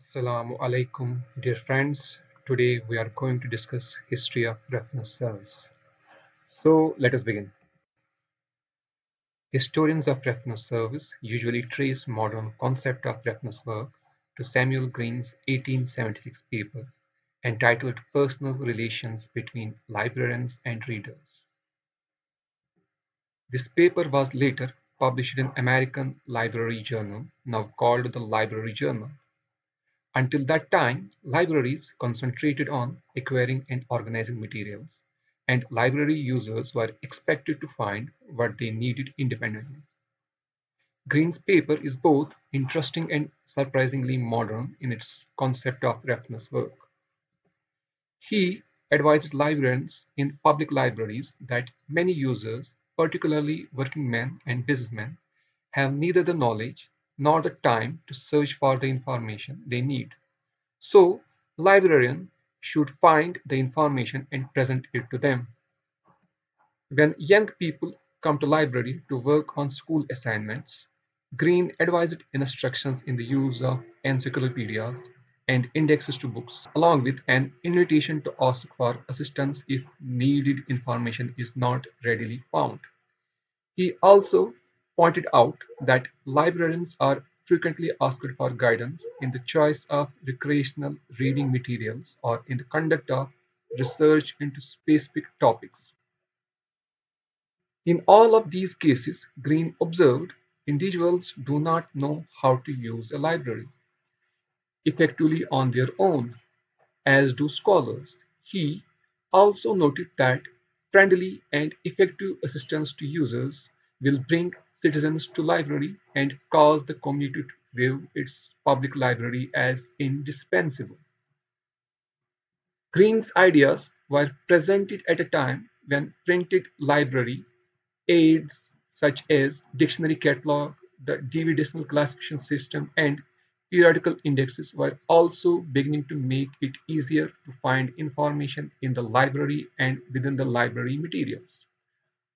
Assalamu alaikum, dear friends. Today we are going to discuss history of reference service. So let us begin. Historians of reference service usually trace modern concept of reference work to Samuel Green's 1876 paper entitled Personal Relations Between Librarians and Readers. This paper was later published in American Library Journal, now called the Library Journal. Until that time, libraries concentrated on acquiring and organizing materials, and library users were expected to find what they needed independently. Green's paper is both interesting and surprisingly modern in its concept of reference work. He advised librarians in public libraries that many users, particularly working men and businessmen, have neither the knowledge nor the time to search for the information they need. So, librarian should find the information and present it to them. When young people come to library to work on school assignments, Green advised instructions in the use of encyclopedias and indexes to books, along with an invitation to ask for assistance if needed information is not readily found. He also pointed out that librarians are frequently asked for guidance in the choice of recreational reading materials or in the conduct of research into specific topics. In all of these cases, Green observed, individuals do not know how to use a library effectively on their own, as do scholars. He also noted that friendly and effective assistance to users will bring citizens to library and cause the community to view its public library as indispensable. Green's ideas were presented at a time when printed library aids such as dictionary catalog, the DV decimal classification system, and periodical indexes were also beginning to make it easier to find information in the library and within the library materials.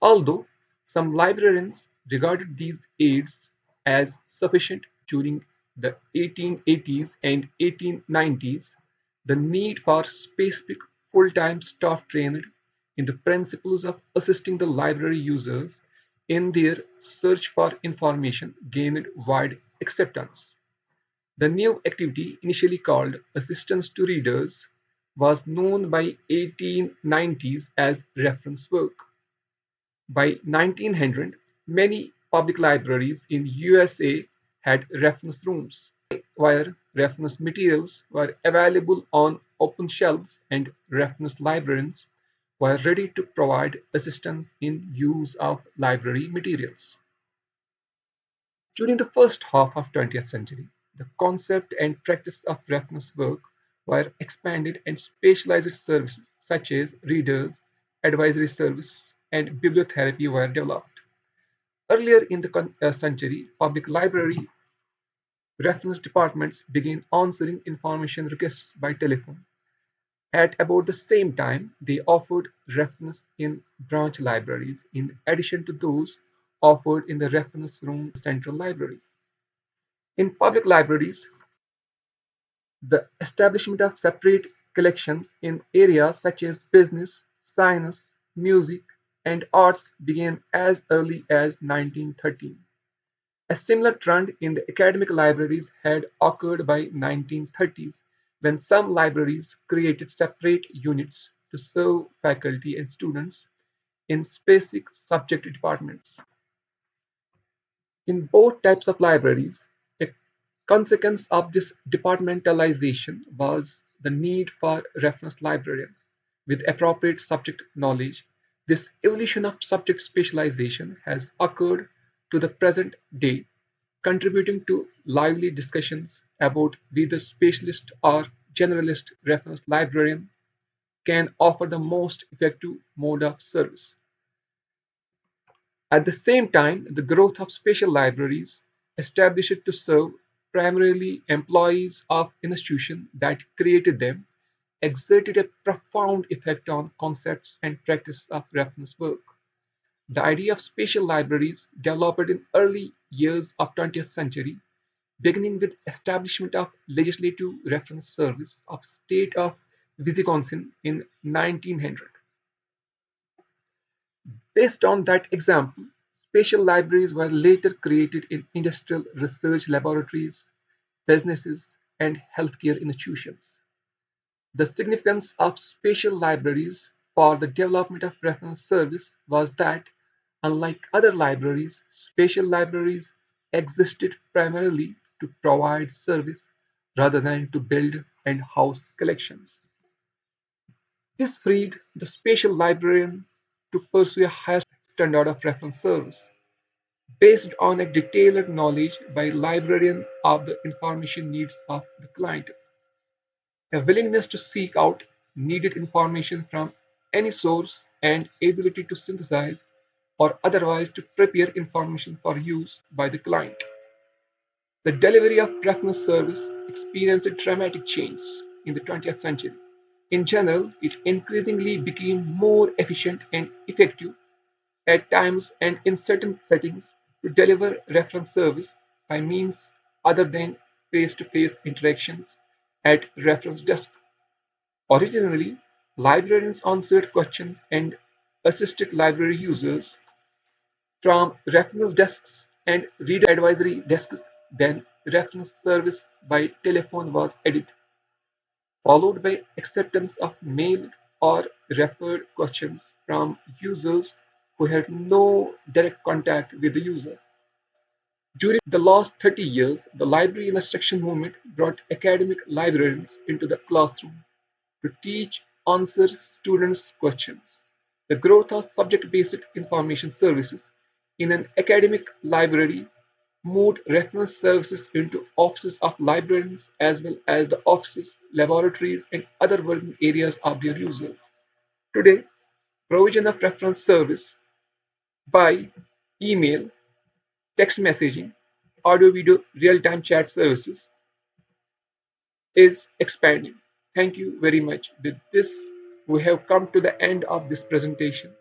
Although some librarians regarded these aids as sufficient during the 1880s and 1890s, the need for specific full-time staff trained in the principles of assisting the library users in their search for information gained wide acceptance. The new activity, initially called assistance to readers, was known by 1890s as reference work. By 1900, many public libraries in USA had reference rooms, where reference materials were available on open shelves and reference librarians were ready to provide assistance in use of library materials. During the first half of 20th century, the concept and practice of reference work were expanded and specialized services such as readers, advisory service, and bibliotherapy were developed. Earlier in the century, public library reference departments began answering information requests by telephone. At about the same time, they offered reference in branch libraries in addition to those offered in the reference room central library. In public libraries, the establishment of separate collections in areas such as business, science, music, and arts began as early as 1913. A similar trend in the academic libraries had occurred by 1930s when some libraries created separate units to serve faculty and students in specific subject departments. In both types of libraries, a consequence of this departmentalization was the need for reference librarians with appropriate subject knowledge. This evolution of subject specialization has occurred to the present day, contributing to lively discussions about whether specialist or generalist reference librarian can offer the most effective mode of service. At the same time, the growth of special libraries, established to serve primarily employees of institutions that created them, exerted a profound effect on concepts and practice of reference work. The idea of special libraries developed in early years of 20th century beginning with establishment of Legislative Reference Service of State of Wisconsin in 1900. Based on that example, special libraries were later created in industrial research laboratories, businesses, and healthcare institutions. The significance of special libraries for the development of reference service was that, unlike other libraries, special libraries existed primarily to provide service rather than to build and house collections. This freed the special librarian to pursue a higher standard of reference service, based on a detailed knowledge by librarian of the information needs of the client, a willingness to seek out needed information from any source, and ability to synthesize or otherwise to prepare information for use by the client. The delivery of reference service experienced a dramatic change in the 20th century. In general, it increasingly became more efficient and effective at times and in certain settings to deliver reference service by means other than face-to-face interactions at reference desk. Originally, librarians answered questions and assisted library users from reference desks and reader advisory desks. Then reference service by telephone was added, followed by acceptance of mailed or referred questions from users who had no direct contact with the user. During the last 30 years, the library instruction movement brought academic librarians into the classroom to teach, answer students' questions. The growth of subject-based information services in an academic library moved reference services into offices of librarians as well as the offices, laboratories, and other working areas of their users. Today, provision of reference service by email, text messaging, audio video real-time chat services is expanding. Thank you very much. With this, we have come to the end of this presentation.